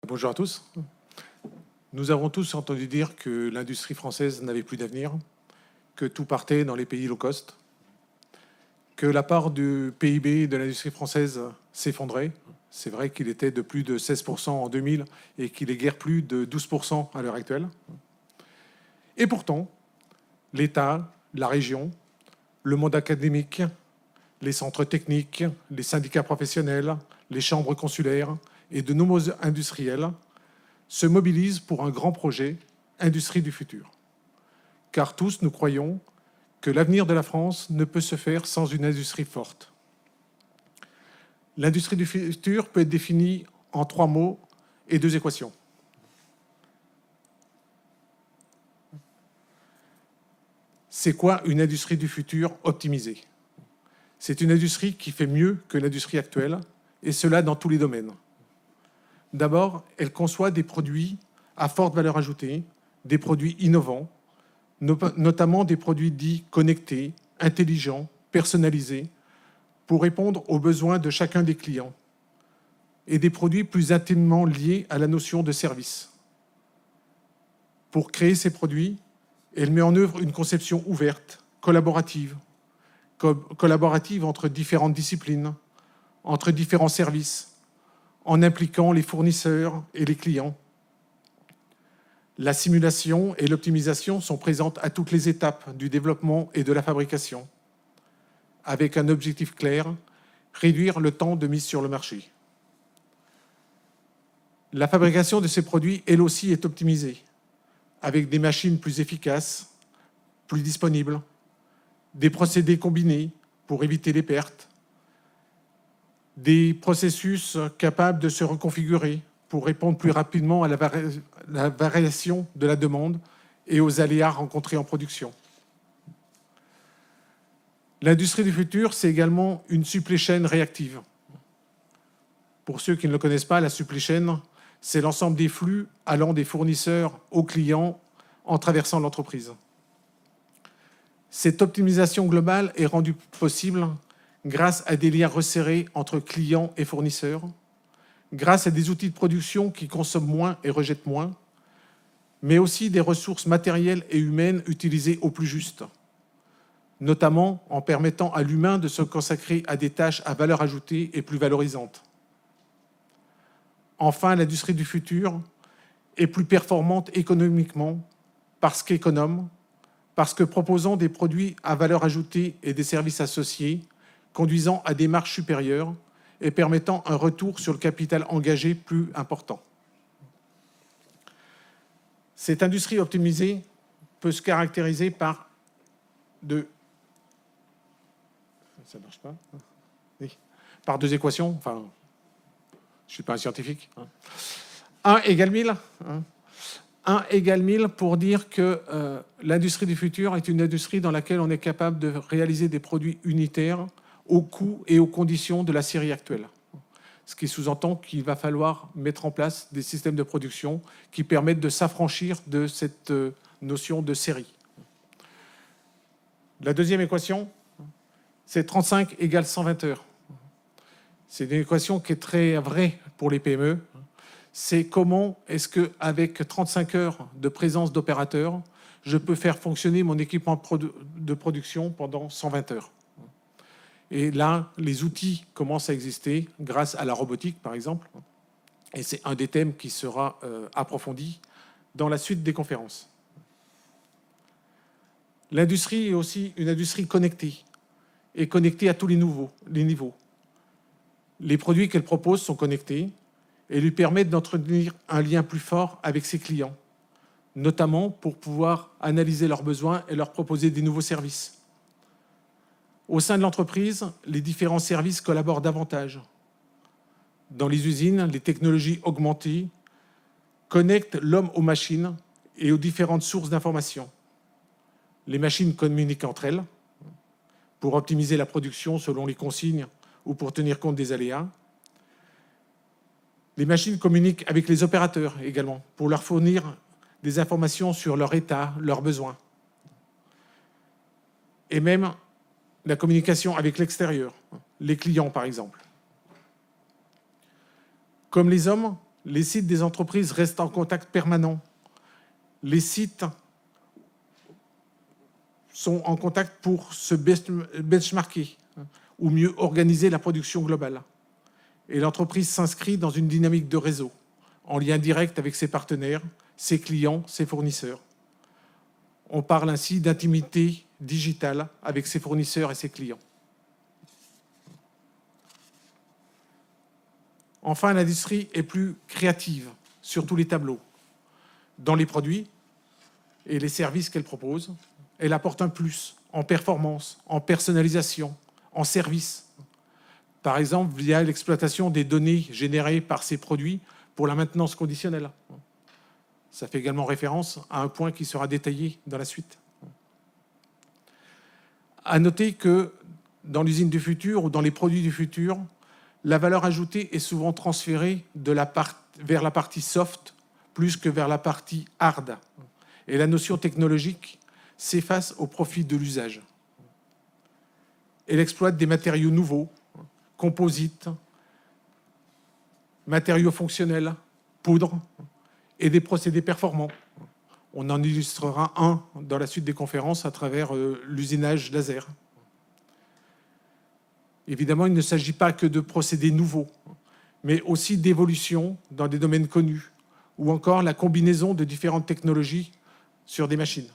Bonjour à tous. Nous avons tous entendu dire que l'industrie française n'avait plus d'avenir, que tout partait dans les pays low cost, que la part du PIB de l'industrie française s'effondrait. C'est vrai qu'il était de plus de 16% en 2000 et qu'il est guère plus de 12% à l'heure actuelle. Et pourtant, l'État, la région, le monde académique, les centres techniques, les syndicats professionnels, les chambres consulaires et de nombreux industriels se mobilisent pour un grand projet, Industrie du futur. Car tous nous croyons que l'avenir de la France ne peut se faire sans une industrie forte. L'industrie du futur peut être définie en 3 mots et 2 équations. C'est quoi une industrie du futur optimisée? C'est une industrie qui fait mieux que l'industrie actuelle, et cela dans tous les domaines. D'abord, elle conçoit des produits à forte valeur ajoutée, des produits innovants, notamment des produits dits connectés, intelligents, personnalisés, pour répondre aux besoins de chacun des clients, et des produits plus intimement liés à la notion de service. Pour créer ces produits, elle met en œuvre une conception ouverte, collaborative entre différentes disciplines, entre différents services, en impliquant les fournisseurs et les clients. La simulation et l'optimisation sont présentes à toutes les étapes du développement et de la fabrication, avec un objectif clair, réduire le temps de mise sur le marché. La fabrication de ces produits, elle aussi, est optimisée, avec des machines plus efficaces, plus disponibles, des procédés combinés pour éviter les pertes, des processus capables de se reconfigurer pour répondre plus rapidement à la variation de la demande et aux aléas rencontrés en production. L'industrie du futur, c'est également une supply chain réactive. Pour ceux qui ne le connaissent pas, la supply chain, c'est l'ensemble des flux allant des fournisseurs aux clients en traversant l'entreprise. Cette optimisation globale est rendue possible grâce à des liens resserrés entre clients et fournisseurs, grâce à des outils de production qui consomment moins et rejettent moins, mais aussi des ressources matérielles et humaines utilisées au plus juste, notamment en permettant à l'humain de se consacrer à des tâches à valeur ajoutée et plus valorisantes. Enfin, l'industrie du futur est plus performante économiquement parce qu'économe, parce que proposant des produits à valeur ajoutée et des services associés, conduisant à des marges supérieures et permettant un retour sur le capital engagé plus important. Cette industrie optimisée peut se caractériser par Ça marche pas. Oui. Par 2 équations. Enfin, je ne suis pas un scientifique. 1 égale 1000. 1 égale 1000 pour dire que l'industrie du futur est une industrie dans laquelle on est capable de réaliser des produits unitaires au coût et aux conditions de la série actuelle. Ce qui sous-entend qu'il va falloir mettre en place des systèmes de production qui permettent de s'affranchir de cette notion de série. La deuxième équation, c'est 35 égale 120 heures. C'est une équation qui est très vraie pour les PME. C'est comment est-ce qu'avec 35 heures de présence d'opérateurs, je peux faire fonctionner mon équipement de production pendant 120 heures. Et là, les outils commencent à exister grâce à la robotique, par exemple. Et c'est un des thèmes qui sera approfondi dans la suite des conférences. L'industrie est aussi une industrie connectée, et connectée à tous les niveaux. Les produits qu'elle propose sont connectés et lui permettent d'entretenir un lien plus fort avec ses clients, notamment pour pouvoir analyser leurs besoins et leur proposer des nouveaux services. Au sein de l'entreprise, les différents services collaborent davantage. Dans les usines, les technologies augmentées connectent l'homme aux machines et aux différentes sources d'informations. Les machines communiquent entre elles pour optimiser la production selon les consignes ou pour tenir compte des aléas. Les machines communiquent avec les opérateurs également pour leur fournir des informations sur leur état, leurs besoins. Et même la communication avec l'extérieur, les clients par exemple. Comme les hommes, Les sites des entreprises restent en contact permanent. Les sites sont en contact pour se benchmarker ou mieux organiser la production globale. Et l'entreprise s'inscrit dans une dynamique de réseau, en lien direct avec ses partenaires, ses clients, ses fournisseurs. On parle ainsi d'intimité digitale avec ses fournisseurs et ses clients. Enfin, l'industrie est plus créative sur tous les tableaux. Dans les produits et les services qu'elle propose, elle apporte un plus en performance, en personnalisation, en service. Par exemple, via l'exploitation des données générées par ces produits pour la maintenance conditionnelle. Ça fait également référence à un point qui sera détaillé dans la suite. À noter que dans l'usine du futur ou dans les produits du futur, la valeur ajoutée est souvent transférée vers la partie soft plus que vers la partie hard. Et la notion technologique s'efface au profit de l'usage. Elle exploite des matériaux nouveaux, composites, matériaux fonctionnels, poudre et des procédés performants. On en illustrera un dans la suite des conférences à travers l'usinage laser. Évidemment, il ne s'agit pas que de procédés nouveaux, mais aussi d'évolution dans des domaines connus, ou encore la combinaison de différentes technologies sur des machines.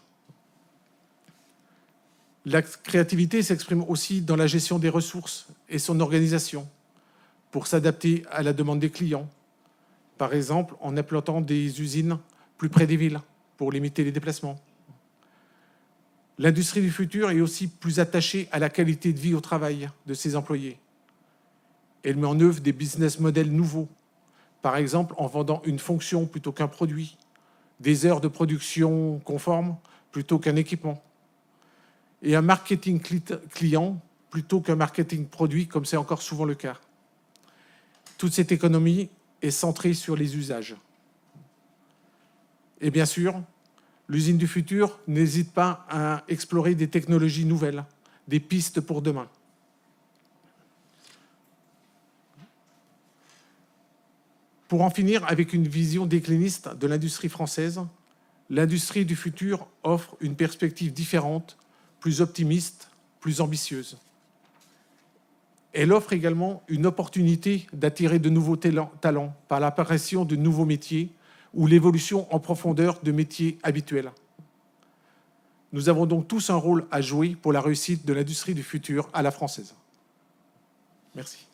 La créativité s'exprime aussi dans la gestion des ressources et son organisation pour s'adapter à la demande des clients. Par exemple, en implantant des usines plus près des villes pour limiter les déplacements. L'industrie du futur est aussi plus attachée à la qualité de vie au travail de ses employés. Elle met en œuvre des business models nouveaux, par exemple en vendant une fonction plutôt qu'un produit, des heures de production conformes plutôt qu'un équipement, et un marketing client plutôt qu'un marketing produit, comme c'est encore souvent le cas. Toute cette économie est centrée sur les usages. Et bien sûr, l'usine du futur n'hésite pas à explorer des technologies nouvelles, des pistes pour demain. Pour en finir avec une vision décliniste de l'industrie française, l'industrie du futur offre une perspective différente, plus optimiste, plus ambitieuse. Elle offre également une opportunité d'attirer de nouveaux talents par l'apparition de nouveaux métiers ou l'évolution en profondeur de métiers habituels. Nous avons donc tous un rôle à jouer pour la réussite de l'industrie du futur à la française. Merci.